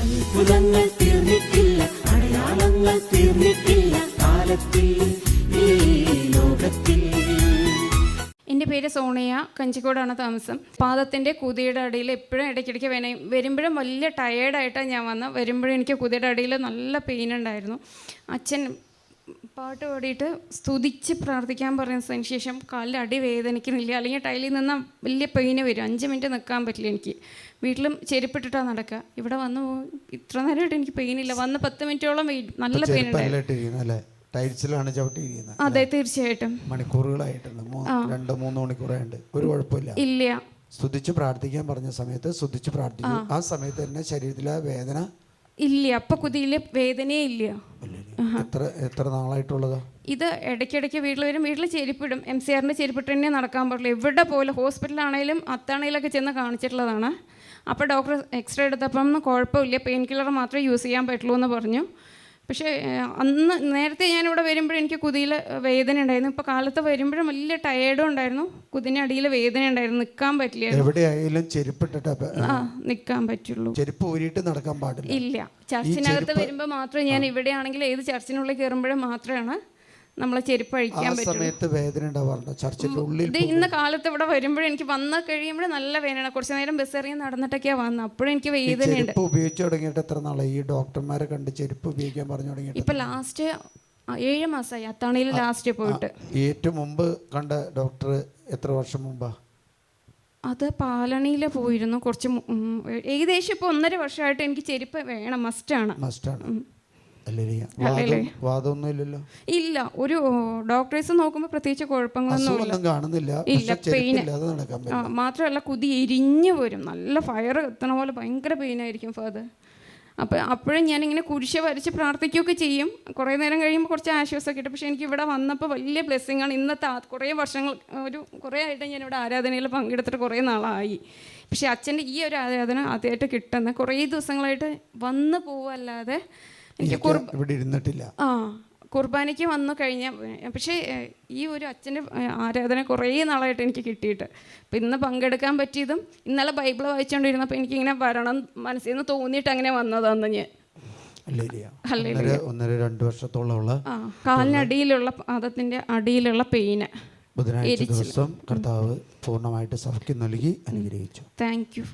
അത്ഭുതങ്ങൾ തീർന്നിട്ടില്ല, അടയാളങ്ങൾ തീർന്നിട്ടില്ല കാലത്തിൽ ഈ ലോകത്തിൽ. എൻ്റെ പേര് സോണിയ, കഞ്ചിക്കോടാണ് താമസം. പാദത്തിൻ്റെ കുതിയുടെ അടിയിൽ എപ്പോഴും ഇടയ്ക്കിടയ്ക്ക് വേനയും വരുമ്പോഴും വലിയ ടയേർഡായിട്ടാണ് ഞാൻ വന്നത്. വരുമ്പോഴും എനിക്ക് കുതിയുടെ അടിയിൽ നല്ല പെയിൻ ഉണ്ടായിരുന്നു. അച്ഛൻ പാട്ട് പാടിയിട്ട് സ്തുതിച്ച് പ്രാർത്ഥിക്കാൻ പറയുന്നതിന് ശേഷം കാലിൽ അടി വേദനിക്കുന്നില്ല, അല്ലെങ്കിൽ ടൈലിൽ നിന്നാൽ വലിയ പെയിന് വരും. 5 മിനിറ്റ് നിൽക്കാൻ പറ്റില്ല എനിക്ക്. വീട്ടിലും ചെരുപ്പിട്ടിട്ടാണ് നടക്കുക. ഇവിടെ വന്ന് ഇത്ര നേരമായിട്ട് എനിക്ക് പെയിനില്ല. വന്ന് 10 മിനിറ്റോളം നല്ല പെയിൻ ഉണ്ടായിരുന്നു. ടൈൽസിലാണ് ചവിട്ടിയിരിക്കുന്നത്. അതെ, തീർച്ചയായിട്ടും. മണിക്കൂറുകളായിട്ടുണ്ട്, 2-3 മണിക്കൂറായിട്ട്. ഒരു കുഴപ്പമില്ല. ഇല്ല. സ്തുതിച്ച് പ്രാർത്ഥിക്കാൻ പറഞ്ഞ സമയത്ത് സ്തുതിച്ച് പ്രാർത്ഥിക്കും. ആ സമയത്ത് തന്നെ ശരീരത്തിലെ വേദന ഇല്ല. അപ്പൊ കുതിയിലെ വേദനയേ ഇല്ല. എത്ര നാളായിട്ടുള്ളതാ ഇത്? ഇടയ്ക്കിടയ്ക്ക് വീട്ടിൽ വരും. വീട്ടിൽ ചെരുപ്പിടും. MCRൻ്റെ ചെരുപ്പിട്ട് തന്നെ നടക്കാൻ പാടില്ല. എവിടെ പോലെ ഹോസ്പിറ്റലാണെങ്കിലും അത്താണയിലൊക്കെ ചെന്ന് കാണിച്ചിട്ടുള്ളതാണ്. അപ്പോൾ ഡോക്ടർ എക്സ്റേ എടുത്തപ്പം കുഴപ്പമില്ല, പെയിൻ കില്ലർ മാത്രമേ യൂസ് ചെയ്യാൻ പറ്റുള്ളൂ എന്ന് പറഞ്ഞു. പക്ഷേ അന്ന് നേരത്തെ ഞാനിവിടെ വരുമ്പോഴും എനിക്ക് കുതിയിൽ വേദന ഉണ്ടായിരുന്നു. ഇപ്പോൾ കാലത്ത് വരുമ്പോഴും വലിയ ടയേർഡും ഉണ്ടായിരുന്നു, കുതിൻ്റെ അടിയിൽ വേദന ഉണ്ടായിരുന്നു. നിൽക്കാൻ പറ്റില്ല. എവിടെയായാലും ചെരുപ്പിട്ടിട്ട് നിൽക്കാൻ പറ്റുള്ളൂ. ചെരുപ്പ് ഊരിയിട്ട് നടക്കാൻ പാടില്ല. ഇല്ല. ചർച്ചിനകത്ത് വരുമ്പോൾ മാത്രമേ, ഞാൻ ഇവിടെയാണെങ്കിൽ ഏത് ചർച്ചിനുള്ളിൽ കയറുമ്പോഴും മാത്രമാണ് നമ്മളെ ചെരുപ്പ് അഴിക്കാൻ പറ്റും. വേദന ഉണ്ടാവാറുണ്ടോ ചർച്ചിന്റെ ഉള്ളിൽ? ഇത് ഇന്ന് കാലത്ത് ഇവിടെ വരുമ്പോഴും എനിക്ക് വന്ന് കഴിയുമ്പോഴും നല്ല വേദന. കുറച്ച് നേരം ബസ് ഇറങ്ങി നടന്നിട്ടൊക്കെയാണ് വന്നത്. അപ്പോഴും എനിക്ക് വേദനയുണ്ട്. ഉപയോഗിച്ച് തുടങ്ങിയിട്ട് എത്ര നാളായി? ഈ ഡോക്ടർമാരെ കണ്ട് ചെരുപ്പ് ഉപയോഗിക്കാൻ പറഞ്ഞു തുടങ്ങിയിട്ട്? ഇപ്പൊ ലാസ്റ്റ് 7 മാസമായി. അത്താണിയിൽ ലാസ്റ്റ് പോയിട്ട്. ഏറ്റവും മുമ്പ് കണ്ട ഡോക്ടർ എത്ര വർഷം മുമ്പാ? അത് പാലണിയിൽ പോയിരുന്നു. കുറച്ച് ഏകദേശം ഇപ്പോൾ 1.5 വർഷമായിട്ട് എനിക്ക് ചെരുപ്പ് വേണം, മസ്റ്റാണ്. വാദമൊന്നുമില്ലല്ലോ? ഇല്ല. ഒരു ഡോക്ടേഴ്സ് നോക്കുമ്പോൾ പ്രത്യേകിച്ച് കുഴപ്പങ്ങളൊന്നും കാണുന്നില്ല. ഇല്ല. പെയിന് മാത്രമല്ല, കുതി എരിഞ്ഞു വരും. നല്ല ഫയർ എത്തണ പോലെ ഭയങ്കര പെയിനായിരിക്കും ഫാദർ. അപ്പോഴും ഞാനിങ്ങനെ കുരിശ് വരച്ച് പ്രാർത്ഥിക്കുകയൊക്കെ ചെയ്യും. കുറേ നേരം കഴിയുമ്പോൾ കുറച്ച് ആശ്വാസമൊക്കെ കിട്ടും. പക്ഷേ എനിക്ക് ഇവിടെ വന്നപ്പോൾ വലിയ ബ്ലെസ്സിങ്ങാണ്. ഇന്നത്തെ കുറേ വർഷങ്ങൾ, കുറേ ആയിട്ട് ഞാനിവിടെ ആരാധനയിൽ പങ്കെടുത്തിട്ട് കുറേ നാളായി. പക്ഷേ അച്ഛൻ്റെ ഈ ഒരു ആരാധന ആദ്യമായിട്ട് കിട്ടുന്ന കുറേ ദിവസങ്ങളായിട്ട് വന്നു പോവല്ലാതെ എനിക്ക് ഇവിടെ ഇരുന്നിട്ടില്ല. കുർബാനയ്ക്ക് വന്നു കഴിഞ്ഞാൽ. പക്ഷേ ഈ ഒരു അച്ഛൻ്റെ ആരാധന കുറേ നാളായിട്ട് എനിക്ക് കിട്ടിയിട്ട് അപ്പം ഇന്ന് പങ്കെടുക്കാൻ പറ്റിയതും, ഇന്നലെ ബൈബിൾ വായിച്ചുകൊണ്ടിരുന്നപ്പോൾ എനിക്കിങ്ങനെ വരണം മനസ്സിൽ നിന്ന് തോന്നിയിട്ട് അങ്ങനെ വന്നതാന്ന് ഞാൻ. 1-2 വർഷത്തോളമുള്ള കാലിനടിയിലുള്ള പാദത്തിൻ്റെ അടിയിലുള്ള പെയിന്. ബുധനാഴ്ച ദിവസം കർത്താവ് പൂർണ്ണമായിട്ട് സൗഖ്യം നൽകി അനുഗ്രഹിച്ചു. Thank you.